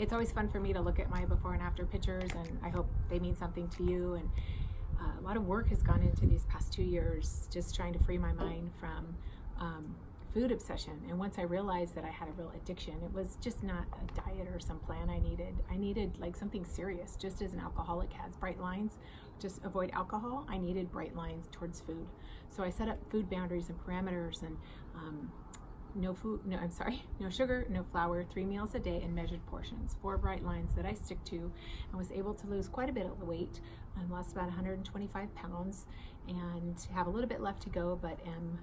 it's always fun for me to look at my before and after pictures, and I hope they mean something to you. And a lot of work has gone into these past 2 years just trying to free my mind from food obsession. And once I realized that I had a real addiction, it was just not a diet or some plan I needed like something serious. Just as an alcoholic has bright lines, just avoid alcohol, I needed bright lines towards food. So I set up food boundaries and parameters, and no sugar, no flour, 3 meals a day in measured portions, 4 bright lines that I stick to, and was able to lose quite a bit of the weight. I lost about 125 pounds and have a little bit left to go, but am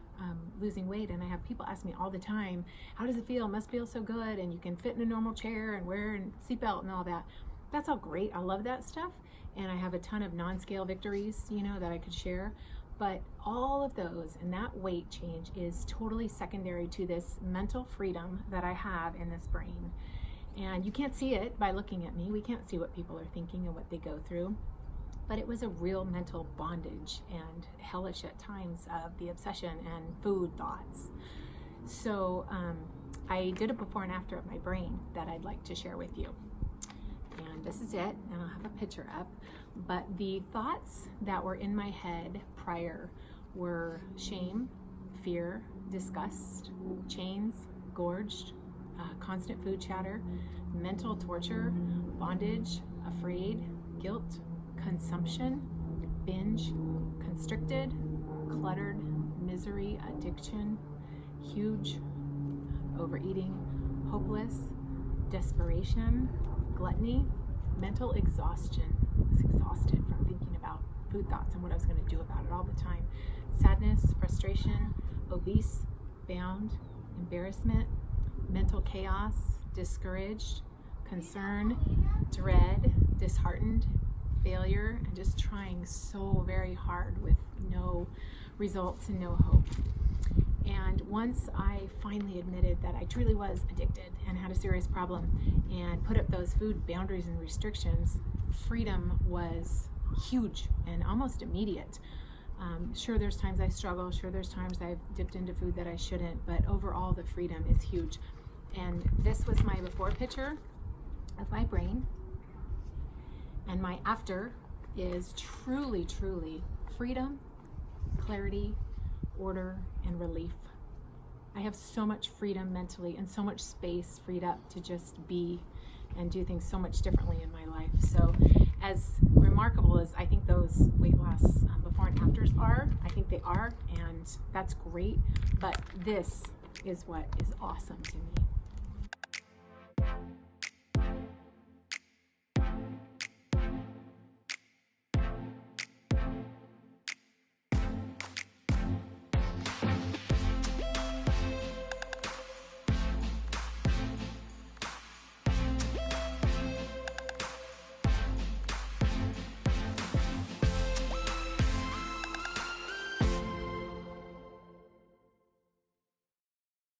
losing weight. And I have people ask me all the time, how does it feel? It must feel so good, and you can fit in a normal chair and wear a seatbelt and all that. That's all great. I love that stuff. And I have a ton of non-scale victories, that I could share. But all of those and that weight change is totally secondary to this mental freedom that I have in this brain. And you can't see it by looking at me. We can't see what people are thinking and what they go through. But it was a real mental bondage and hellish at times of the obsession and food thoughts. So I did a before and after of my brain that I'd like to share with you. And this is it, and I'll have a picture up. But the thoughts that were in my head prior were shame, fear, disgust, chains, gorged, constant food chatter, mental torture, bondage, afraid, guilt, consumption, binge, constricted, cluttered, misery, addiction, huge, overeating, hopeless, desperation, gluttony, mental exhaustion. I was exhausted from thinking about food thoughts and what I was going to do about it all the time. Sadness, frustration, obese, bound, embarrassment, mental chaos, discouraged, concern, dread, disheartened, failure, and just trying so very hard with no results and no hope. And once I finally admitted that I truly was addicted and had a serious problem and put up those food boundaries and restrictions, freedom was huge and almost immediate. Sure, there's times I struggle. Sure, there's times I've dipped into food that I shouldn't, but overall the freedom is huge. And this was my before picture of my brain. And my after is truly, truly freedom, clarity, order, and relief. I have so much freedom mentally and so much space freed up to just be and do things so much differently in my life. So as remarkable as I think those weight loss before and afters are, I think they are, and that's great, but this is what is awesome to me.